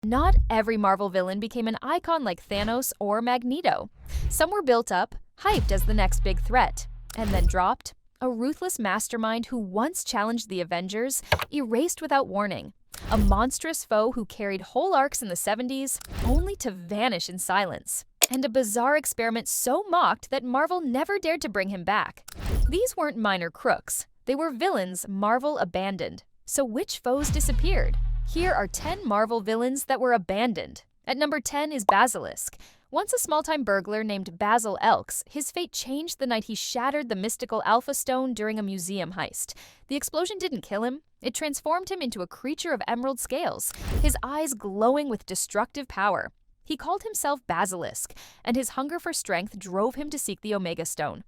Not every Marvel villain became an icon like Thanos or Magneto. Some were built up, hyped as the next big threat, and then dropped. A ruthless mastermind who once challenged the Avengers, erased without warning. A monstrous foe who carried whole arcs in the 70s, only to vanish in silence. And a bizarre experiment so mocked that Marvel never dared to bring him back. These weren't minor crooks. They were villains Marvel abandoned. So which foes disappeared? Here are 10 Marvel villains that were abandoned. At number 10 is Basilisk. Once a small-time burglar named Basil Elks, his fate changed the night he shattered the mystical Alpha Stone during a museum heist. The explosion didn't kill him. It transformed him into a creature of emerald scales, his eyes glowing with destructive power. He called himself Basilisk, and his hunger for strength drove him to seek the Omega Stone.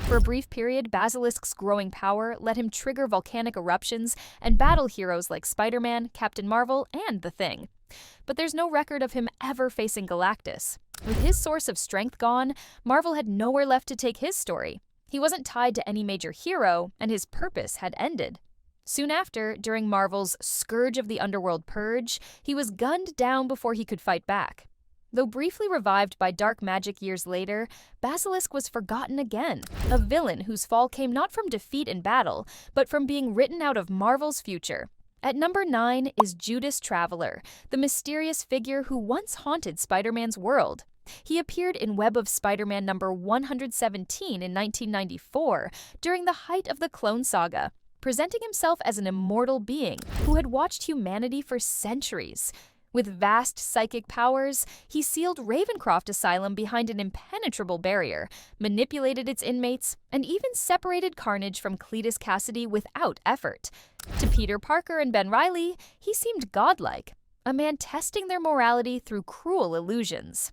For a brief period, Basilisk's growing power let him trigger volcanic eruptions and battle heroes like Spider-Man, Captain Marvel, and The Thing. But there's no record of him ever facing Galactus. With his source of strength gone, Marvel had nowhere left to take his story. He wasn't tied to any major hero, and his purpose had ended. Soon after, during Marvel's Scourge of the Underworld purge, he was gunned down before he could fight back. Though briefly revived by dark magic years later, Basilisk was forgotten again, a villain whose fall came not from defeat in battle, but from being written out of Marvel's future. At number 9 is Judas Traveler, the mysterious figure who once haunted Spider-Man's world. He appeared in Web of Spider-Man number 117 in 1994, during the height of the Clone Saga, presenting himself as an immortal being who had watched humanity for centuries. With vast psychic powers, he sealed Ravencroft Asylum behind an impenetrable barrier, manipulated its inmates, and even separated Carnage from Cletus Cassidy without effort. To Peter Parker and Ben Reilly, he seemed godlike, a man testing their morality through cruel illusions.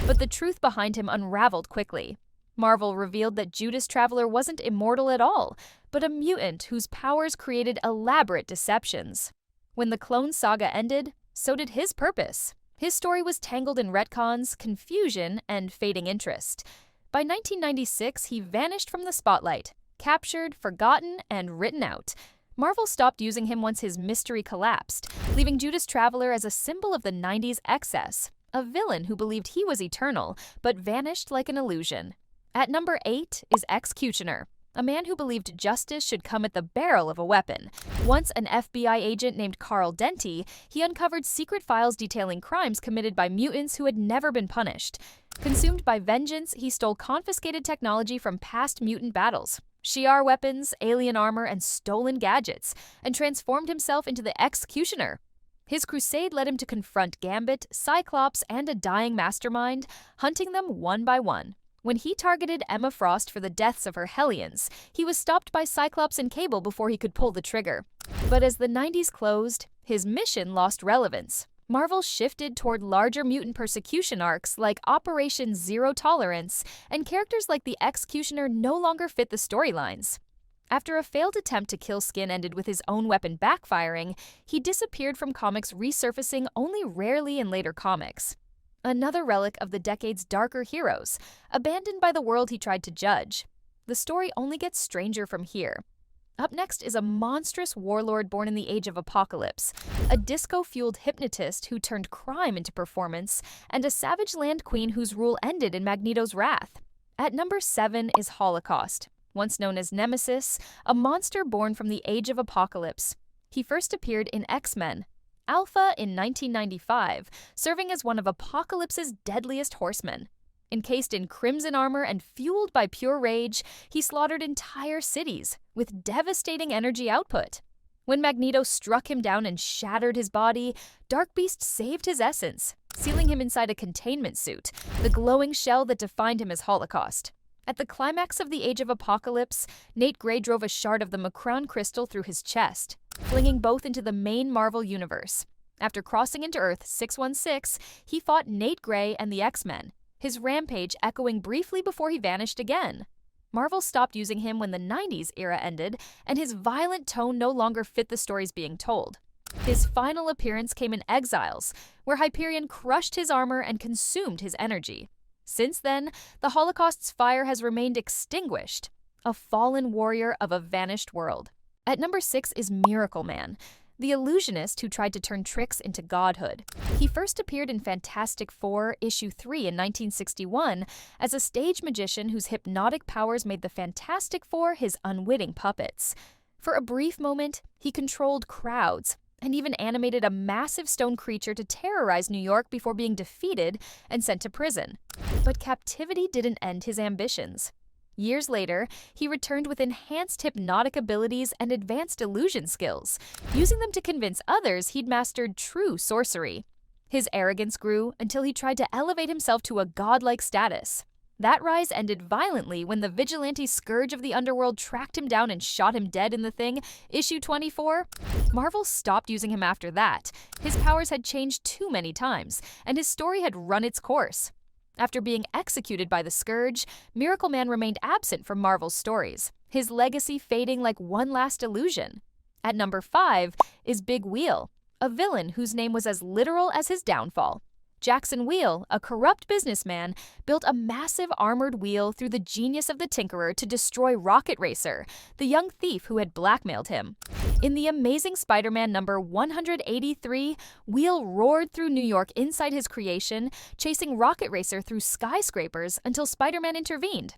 But the truth behind him unraveled quickly. Marvel revealed that Judas Traveler wasn't immortal at all, but a mutant whose powers created elaborate deceptions. When the Clone Saga ended, so did his purpose. His story was tangled in retcons, confusion, and fading interest. By 1996, he vanished from the spotlight, captured, forgotten, and written out. Marvel stopped using him once his mystery collapsed, leaving Judas Traveler as a symbol of the 90s excess, a villain who believed he was eternal, but vanished like an illusion. At number 8 is Executioner, a man who believed justice should come at the barrel of a weapon. Once an FBI agent named Carl Denty, he uncovered secret files detailing crimes committed by mutants who had never been punished. Consumed by vengeance, he stole confiscated technology from past mutant battles, Shi'ar weapons, alien armor, and stolen gadgets, and transformed himself into the Executioner. His crusade led him to confront Gambit, Cyclops, and a dying mastermind, hunting them one by one. When he targeted Emma Frost for the deaths of her Hellions, he was stopped by Cyclops and Cable before he could pull the trigger. But as the 90s closed, his mission lost relevance. Marvel shifted toward larger mutant persecution arcs like Operation Zero Tolerance, and characters like the Executioner no longer fit the storylines. After a failed attempt to kill Skin ended with his own weapon backfiring, he disappeared from comics, resurfacing only rarely in later comics. Another relic of the decade's darker heroes, abandoned by the world he tried to judge. The story only gets stranger from here. Up next is a monstrous warlord born in the Age of Apocalypse, a disco-fueled hypnotist who turned crime into performance, and a savage land queen whose rule ended in Magneto's wrath. At number 7 is Holocaust, once known as Nemesis, a monster born from the Age of Apocalypse. He first appeared in X-Men Alpha in 1995, serving as one of Apocalypse's deadliest horsemen. Encased in crimson armor and fueled by pure rage, he slaughtered entire cities with devastating energy output. When Magneto struck him down and shattered his body, Dark Beast saved his essence, sealing him inside a containment suit, the glowing shell that defined him as Holocaust. At the climax of the Age of Apocalypse, Nate Gray drove a shard of the Macron crystal through his chest, flinging both into the main Marvel universe. After crossing into Earth 616, he fought Nate Gray and the X-Men, his rampage echoing briefly before he vanished again. Marvel stopped using him when the 90s era ended, and his violent tone no longer fit the stories being told. His final appearance came in Exiles, where Hyperion crushed his armor and consumed his energy. Since then, the Holocaust's fire has remained extinguished, a fallen warrior of a vanished world. At number 6 is Miracle Man. the illusionist who tried to turn tricks into godhood. He first appeared in Fantastic Four, issue 3 in 1961 as a stage magician whose hypnotic powers made the Fantastic Four his unwitting puppets. For a brief moment, he controlled crowds and even animated a massive stone creature to terrorize New York before being defeated and sent to prison. But captivity didn't end his ambitions. Years later, he returned with enhanced hypnotic abilities and advanced illusion skills, using them to convince others he'd mastered true sorcery. His arrogance grew until he tried to elevate himself to a godlike status. That rise ended violently when the vigilante scourge of the underworld tracked him down and shot him dead in The Thing, issue 24. Marvel stopped using him after that. His powers had changed too many times, and his story had run its course. After being executed by the Scourge, Miracle Man remained absent from Marvel's stories, his legacy fading like one last illusion. At number 5 is Big Wheel, a villain whose name was as literal as his downfall. Jackson Wheel, a corrupt businessman, built a massive armored wheel through the genius of the Tinkerer to destroy Rocket Racer, the young thief who had blackmailed him. In The Amazing Spider-Man number 183, Wheel roared through New York inside his creation, chasing Rocket Racer through skyscrapers until Spider-Man intervened.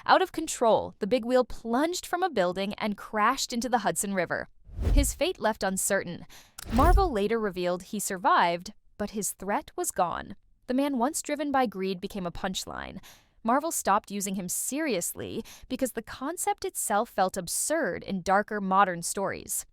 Out of control, the Big Wheel plunged from a building and crashed into the Hudson River. His fate left uncertain. Marvel later revealed he survived, but his threat was gone. The man once driven by greed became a punchline. Marvel stopped using him seriously because the concept itself felt absurd in darker modern stories.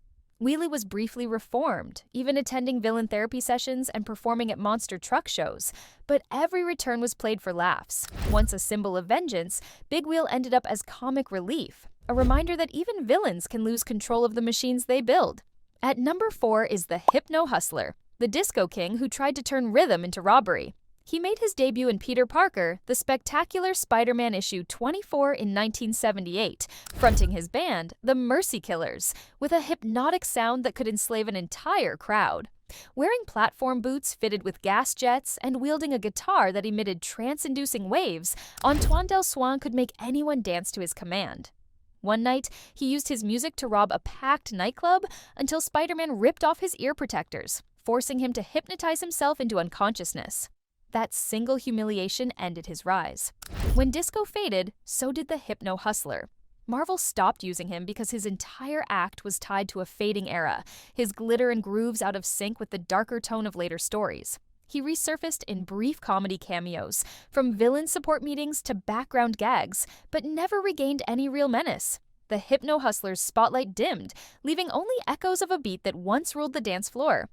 Wheelie was briefly reformed, even attending villain therapy sessions and performing at monster truck shows, but every return was played for laughs. Once a symbol of vengeance, Big Wheel ended up as comic relief, a reminder that even villains can lose control of the machines they build. At number 4 is the Hypno Hustler, the Disco King who tried to turn rhythm into robbery. He made his debut in Peter Parker, the spectacular Spider-Man issue 24 in 1978, fronting his band, the Mercy Killers, with a hypnotic sound that could enslave an entire crowd. Wearing platform boots fitted with gas jets and wielding a guitar that emitted trance-inducing waves, Antoine Del Swan could make anyone dance to his command. One night, he used his music to rob a packed nightclub until Spider-Man ripped off his ear protectors, forcing him to hypnotize himself into unconsciousness. That single humiliation ended his rise. When disco faded, so did the Hypno Hustler. Marvel stopped using him because his entire act was tied to a fading era, his glitter and grooves out of sync with the darker tone of later stories. He resurfaced in brief comedy cameos, from villain support meetings to background gags, but never regained any real menace. The Hypno Hustler's spotlight dimmed, leaving only echoes of a beat that once ruled the dance floor.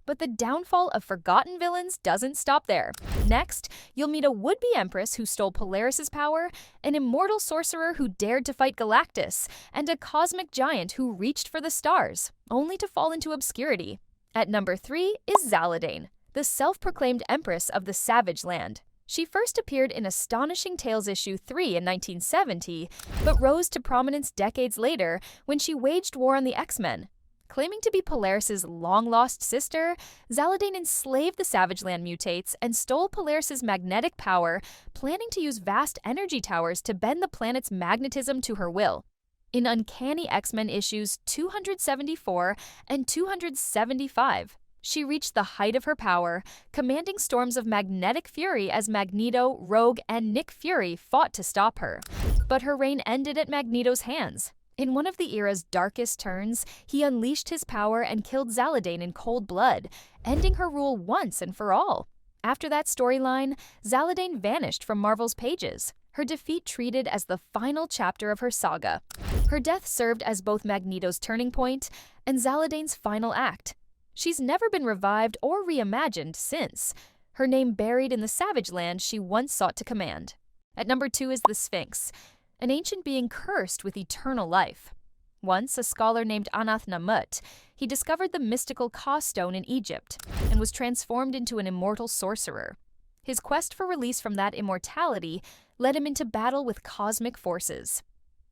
But the downfall of forgotten villains doesn't stop there. Next, you'll meet a would-be empress who stole Polaris' power, an immortal sorcerer who dared to fight Galactus, and a cosmic giant who reached for the stars, only to fall into obscurity. At number 3 is Zaladane, the self-proclaimed empress of the Savage Land. She first appeared in Astonishing Tales issue 3 in 1970, but rose to prominence decades later when she waged war on the X-Men. Claiming to be Polaris' long-lost sister, Zaladane enslaved the Savage Land mutates and stole Polaris' magnetic power, planning to use vast energy towers to bend the planet's magnetism to her will. In Uncanny X-Men issues 274 and 275, she reached the height of her power, commanding storms of magnetic fury as Magneto, Rogue, and Nick Fury fought to stop her. But her reign ended at Magneto's hands. In one of the era's darkest turns, he unleashed his power and killed Zaladane in cold blood, ending her rule once and for all. After that storyline, Zaladane vanished from Marvel's pages, her defeat treated as the final chapter of her saga. Her death served as both Magneto's turning point and Zaladane's final act. She's never been revived or reimagined since, her name buried in the Savage Land she once sought to command. At number 2 is the Sphinx, an ancient being cursed with eternal life. Once a scholar named Anath Namut, he discovered the mystical Ka stone in Egypt and was transformed into an immortal sorcerer. His quest for release from that immortality led him into battle with cosmic forces.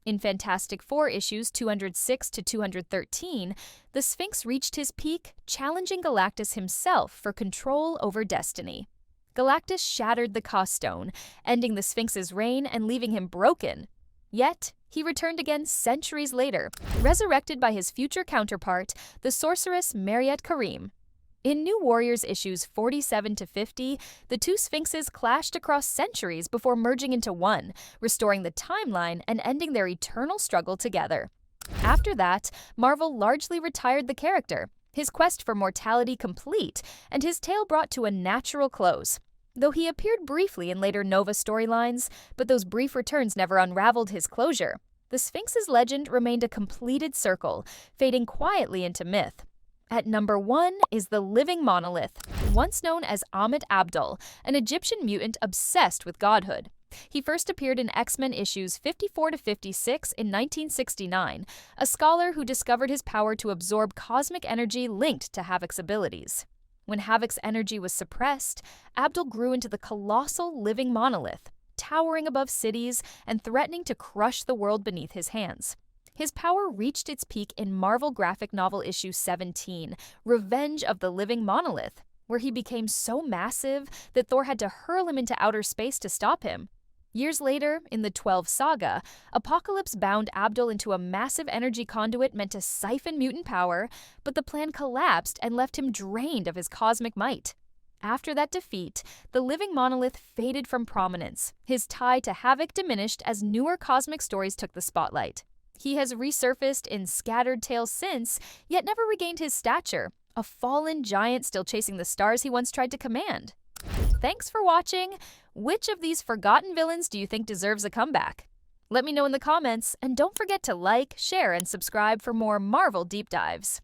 In Fantastic Four issues 206 to 213, the Sphinx reached his peak, challenging Galactus himself for control over destiny. Galactus shattered the Ka stone, ending the Sphinx's reign and leaving him broken. Yet, He returned again centuries later, resurrected by his future counterpart, the sorceress Mariette Karim. In New Warriors issues 47 to 50, the two Sphinxes clashed across centuries before merging into one, restoring the timeline and ending their eternal struggle together. After that, Marvel largely retired the character, his quest for mortality complete, and his tale brought to a natural close. Though he appeared briefly in later Nova storylines, but those brief returns never unraveled his closure. The Sphinx's legend remained a completed circle, fading quietly into myth. At number 1 is the living monolith, once known as Ahmet Abdul, an Egyptian mutant obsessed with godhood. He first appeared in X-Men issues 54 to 56 in 1969, a scholar who discovered his power to absorb cosmic energy linked to Havoc's abilities. When Havoc's energy was suppressed, Abdul grew into the colossal living monolith, towering above cities and threatening to crush the world beneath his hands. His power reached its peak in Marvel graphic novel issue 17, Revenge of the Living Monolith, where he became so massive that Thor had to hurl him into outer space to stop him. Years later, in the 12 saga, Apocalypse bound Abdul into a massive energy conduit meant to siphon mutant power, but the plan collapsed and left him drained of his cosmic might. After that defeat, the living monolith faded from prominence, his tie to Havoc diminished as newer cosmic stories took the spotlight. He has resurfaced in scattered tales since, yet never regained his stature, a fallen giant still chasing the stars he once tried to command. Thanks for watching! Which of these forgotten villains do you think deserves a comeback? Let me know in the comments, and don't forget to like, share, and subscribe for more Marvel deep dives.